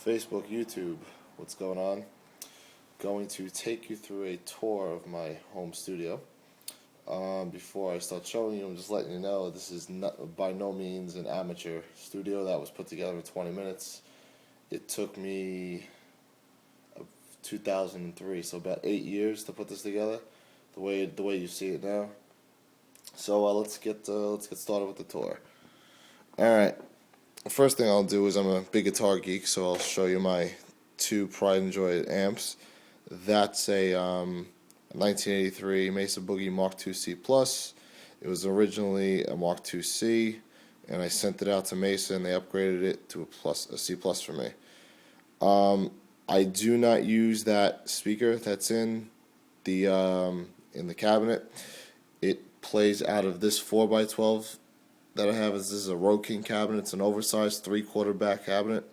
Facebook, YouTube, what's going on? Going to take you through a tour of my home studio. Before I start showing you, I'm just letting you know this is not, by no means an amateur studio that was put together in 20 minutes. It took me 2003, so about 8 years to put this together, the way you see it now. So let's get started with the tour. All right. The first thing I'll do is I'm a big guitar geek, so I'll show you my two Pride and Joy amps. That's a 1983 Mesa Boogie Mark II C+. It was originally a Mark II C, and I sent it out to Mesa, and they upgraded it to a C+ for me. I do not use that speaker that's in the cabinet. It plays out of this 4x12 that I have. This is a Road King cabinet. It's an oversized 3/4 back cabinet,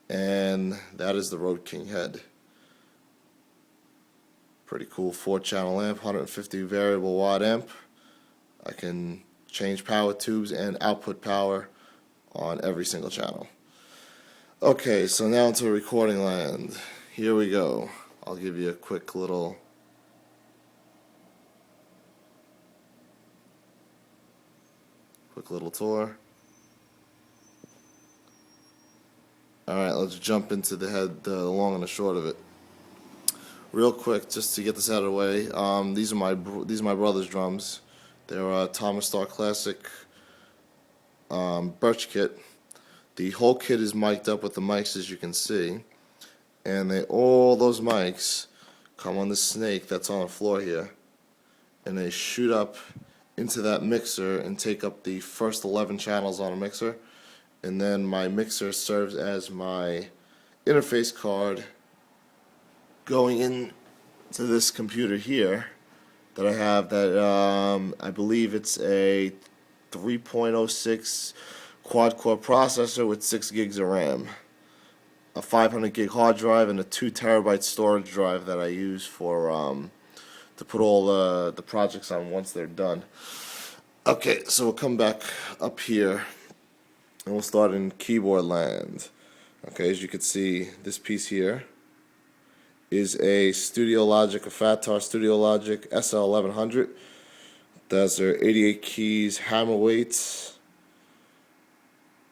and that is the Road King head. Pretty cool 4-channel amp, 150 variable watt amp. I can change power tubes and output power on every single channel. Okay, so now into recording land. Here we go. I'll give you a quick little tour. Alright, let's jump into the long and the short of it. Real quick, just to get this out of the way, these are my brother's drums. They're Thomas Star Classic Birch kit. The whole kit is mic'd up with the mics, as you can see, and all those mics come on the snake that's on the floor here, and they shoot up into that mixer and take up the first 11 channels on a mixer, and then my mixer serves as my interface card going in to this computer here that I have, that I believe it's a 3.06 quad-core processor with 6 gigs of RAM, a 500 gig hard drive, and a 2 terabyte storage drive that I use for to put all the projects on once they're done. Okay, so we'll come back up here and we'll start in keyboard land. Okay, as you can see, this piece here is a Fatar Studio Logic SL1100. That's their 88 keys hammer weights.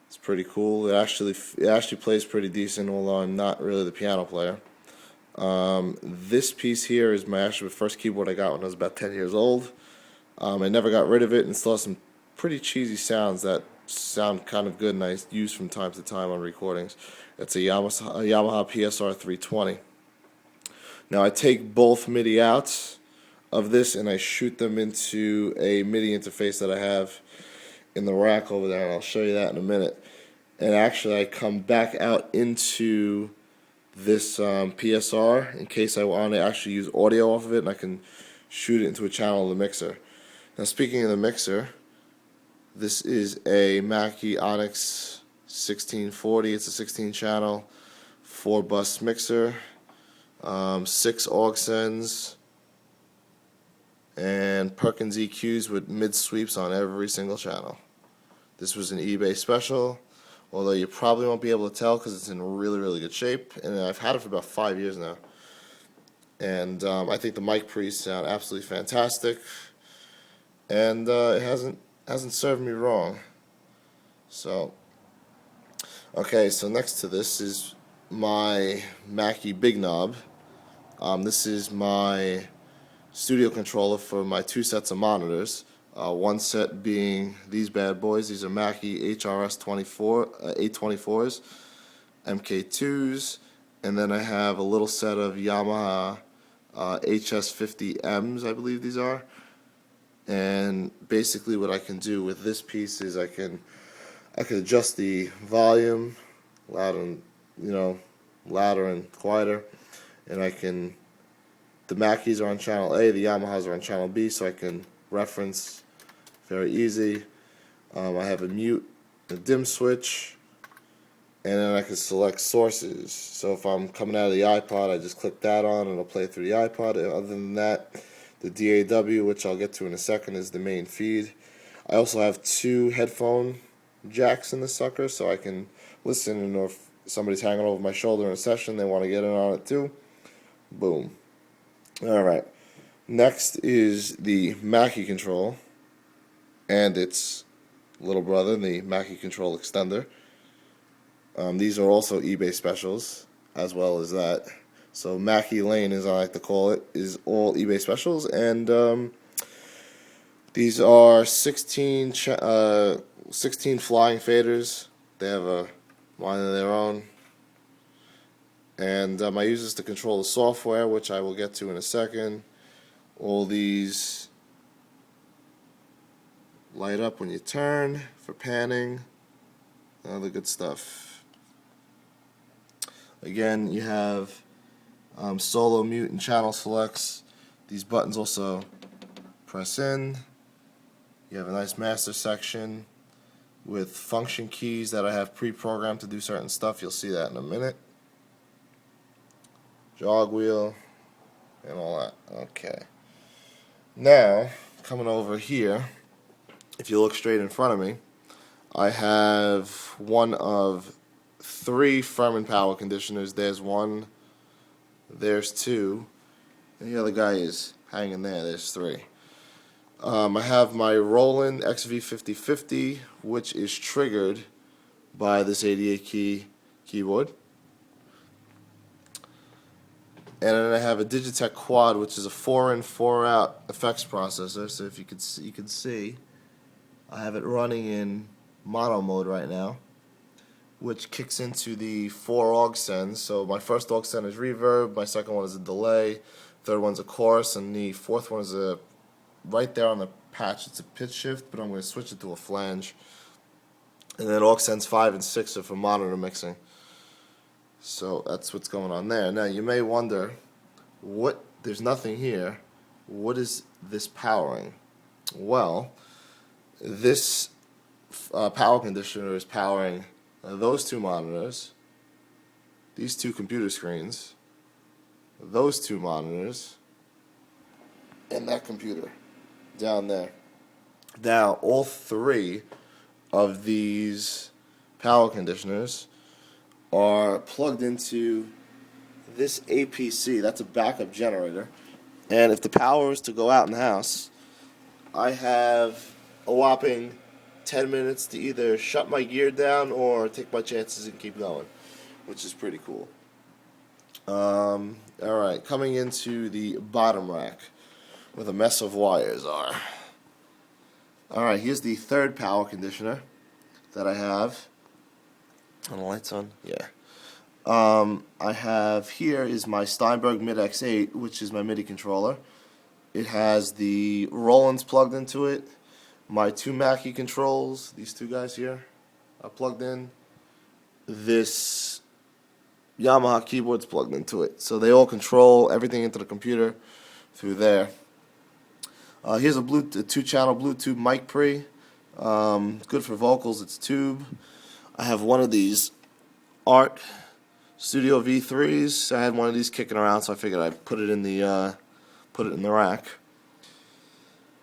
It's pretty cool. It actually plays pretty decent, although I'm not really the piano player. This piece here is my first keyboard I got when I was about 10 years old. I never got rid of it, and still has some pretty cheesy sounds that sound kind of good, and I use from time to time on recordings. It's a Yamaha PSR 320. Now I take both MIDI outs of this and I shoot them into a MIDI interface that I have in the rack over there, and I'll show you that in a minute. And actually I come back out into this PSR in case I want to actually use audio off of it, and I can shoot it into a channel of the mixer. Now, speaking of the mixer, this is a Mackie Onyx 1640. It's a 16 channel 4-bus mixer, 6 aux sends, and Perkins EQs with mid sweeps on every single channel. This was an eBay special, although you probably won't be able to tell because it's in really, really good shape, and I've had it for about 5 years now. And I think the mic pre's sound absolutely fantastic, and it hasn't served me wrong. So, okay, so next to this is my Mackie Big Knob. This is my studio controller for my 2 sets of monitors. One set being these bad boys. These are Mackie HRS 824s, MK2s, and then I have a little set of Yamaha HS50Ms, I believe these are. And basically what I can do with this piece is I can adjust the volume, louder and quieter, and the Mackies are on channel A, the Yamahas are on channel B, so I can reference very easy. I have a mute, a dim switch, and then I can select sources. So if I'm coming out of the iPod, I just click that on and it'll play through the iPod. And other than that, the DAW, which I'll get to in a second, is the main feed. I also have 2 headphone jacks in the sucker, so I can listen somebody's hanging over my shoulder in a session, they want to get in on it too. Boom. All right. Next is the Mackie Control and its little brother, the Mackie Control Extender. These are also eBay specials, as well as that. So Mackie Lane, as I like to call it, is all eBay specials, and these are 16 flying faders. They have a mind of their own, and I use this to control the software, which I will get to in a second. All these light up when you turn for panning, all the good stuff. Again, you have solo, mute, and channel selects. These buttons also press in. You have a nice master section with function keys that I have pre-programmed to do certain stuff. You'll see that in a minute. Jog wheel and all that. Okay. Now, coming over here, if you look straight in front of me, I have one of 3 Furman power conditioners. There's one, there's 2, and the other guy is hanging there. There's 3. I have my Roland XV5050, which is triggered by this 88 key keyboard. And then I have a Digitech Quad, which is a 4-in, 4-out effects processor. So if you can see, I have it running in mono mode right now, which kicks into the 4 aux sends. So my first aux send is reverb, my second one is a delay, third one's a chorus, and the fourth one is a right there on the patch. It's a pitch shift, but I'm going to switch it to a flange. And then aux sends 5 and 6 are for monitor mixing. So that's what's going on there. Now you may wonder, there's nothing here. What is this powering? Well, this power conditioner is powering those 2 monitors, these 2 computer screens, those 2 monitors, and that computer down there. Now, all 3 of these power conditioners are plugged into this APC. That's a backup generator. And if the power is to go out in the house, I have a whopping 10 minutes to either shut my gear down or take my chances and keep going, which is pretty cool. Alright, coming into the bottom rack where the mess of wires are. Alright, here's the third power conditioner that I have. Are the lights on? Yeah. I have here is my Steinberg Mid X8, which is my MIDI controller. It has the Roland's plugged into it. My 2 Mackie controls, these 2 guys here, are plugged in. This Yamaha keyboard's plugged into it. So they all control everything into the computer through there. Here's a 2-channel Bluetooth mic pre. Good for vocals, it's tube. I have one of these Art Studio V3s. I had one of these kicking around, so I figured I'd put it in the rack.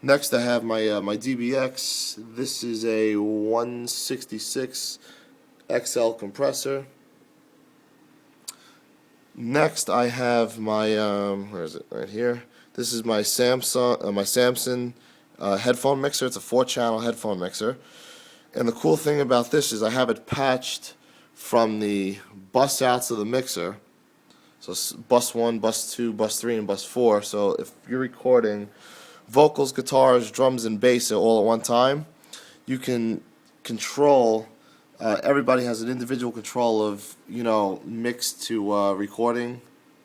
Next, I have my DBX. This is a 166 XL compressor. Next, I have my where is it? Right here. This is my Samson headphone mixer. It's a 4-channel headphone mixer. And the cool thing about this is I have it patched from the bus outs of the mixer. So bus 1, bus 2, bus 3, and bus 4. So if you're recording vocals, guitars, drums, and bass all at one time, you can control. Everybody has an individual control of, mix to recording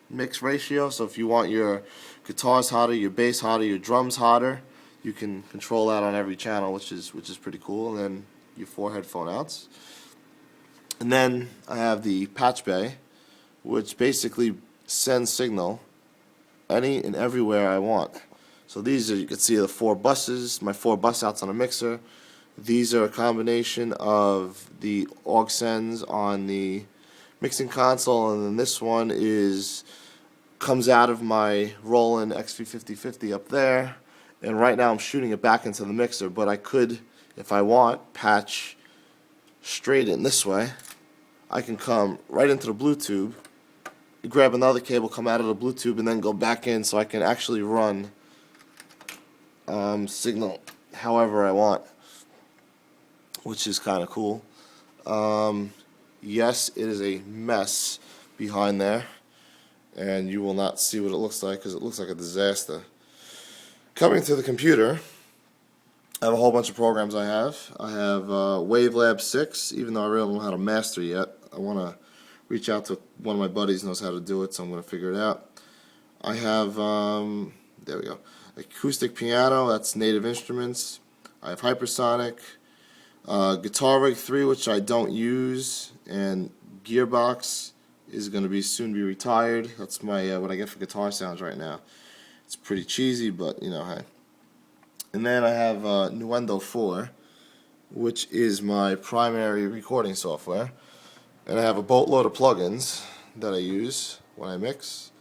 mix ratio. So if you want your guitars hotter, your bass hotter, your drums hotter, you can control that on every channel, which is pretty cool. And then your 4 headphone outs. And then I have the patch bay, which basically sends signal any and everywhere I want. So these are, you can see the 4 buses, my 4 bus outs on a mixer. These are a combination of the aux sends on the mixing console, and then this one comes out of my Roland XV5050 up there. And right now I'm shooting it back into the mixer, but I could, if I want, patch straight in this way. I can come right into the blue tube, grab another cable, come out of the blue tube, and then go back in, so I can actually run signal however I want, which is kind of cool. Yes, it is a mess behind there, and you will not see what it looks like because it looks like a disaster. Coming to the computer, I have a whole bunch of programs I have. I have Wavelab 6, even though I really don't know how to master it yet. I want to reach out to one of my buddies who knows how to do it, so I'm going to figure it out. I have, there we go, acoustic piano, that's Native Instruments. I have Hypersonic, Guitar Rig 3, which I don't use, and Gearbox is going to soon be retired. That's my what I get for guitar sounds right now. It's pretty cheesy, but you know, hey. And then I have Nuendo 4, which is my primary recording software. And I have a boatload of plugins that I use when I mix,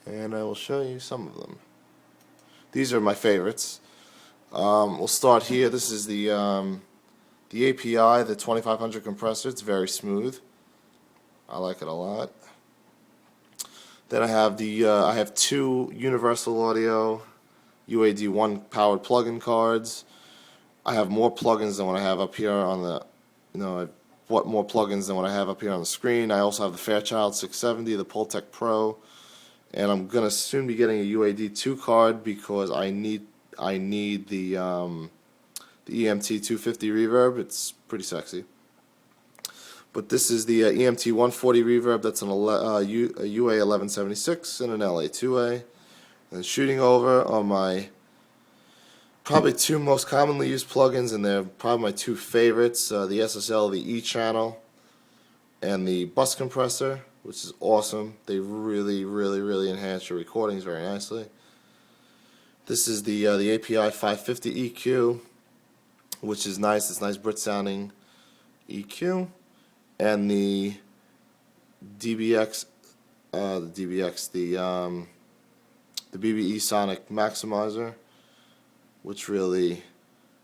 and I will show you some of them. These are my favorites. We'll start here. This is the API, the 2500 compressor. It's very smooth. I like it a lot. Then I have I have two Universal Audio UAD1 powered plugin cards. I have more plugins than what I have up here on the, I've bought more plugins than what I have up here on the screen. I also have the Fairchild 670, the Pultec Pro, and I'm gonna soon be getting a UAD2 card because I need the EMT 250 reverb. It's pretty sexy. But this is the EMT 140 reverb. That's a UA 1176 and an LA 2A. And shooting over are my probably two most commonly used plugins, and they're probably my two favorites, the SSL, the E channel, and the bus compressor, which is awesome. They really, really, really enhance your recordings very nicely. This is the API 550 EQ, which is nice. It's nice Brit sounding EQ, and the BBE Sonic Maximizer, which really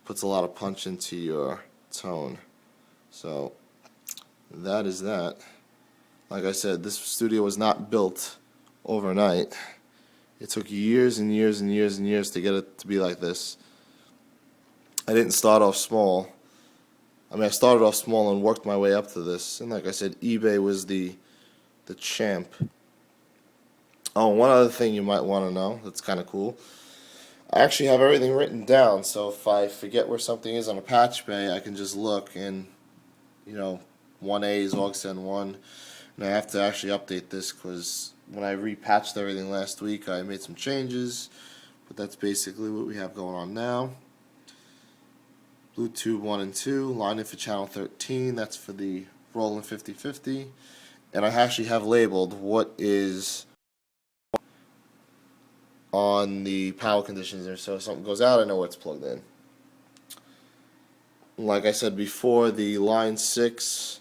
puts a lot of punch into your tone. So that is that. Like I said, this studio was not built overnight. It took years and years and years and years to get it to be like this. I didn't start off small. I mean, I started off small and worked my way up to this. And like I said, eBay was the champ. Oh, one other thing you might want to know that's kind of cool. I actually have everything written down, so if I forget where something is on a patch bay, I can just look and, 1A is Aux 1, and I have to actually update this because when I repatched everything last week, I made some changes, but that's basically what we have going on now. Bluetooth 1 and 2, line in for channel 13, that's for the Roland 5050, and I actually have labeled what is on the power conditions there, so if something goes out, I know where it's plugged in. Like I said before, the line 6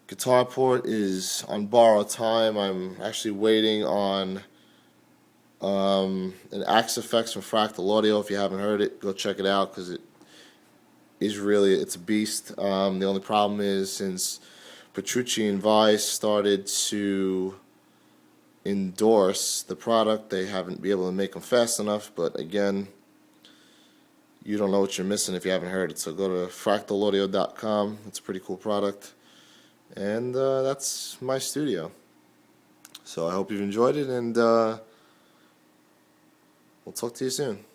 guitar port is on borrowed time. I'm actually waiting on an Axe Effects from Fractal Audio. If you haven't heard it, go check it out because it's a beast. The only problem is since Petrucci and Weiss started to endorse the product, they haven't been able to make them fast enough, but again, you don't know what you're missing if you haven't heard it, so go to fractalaudio.com. It's a pretty cool product, and that's my studio. So I hope you've enjoyed it, and we'll talk to you soon.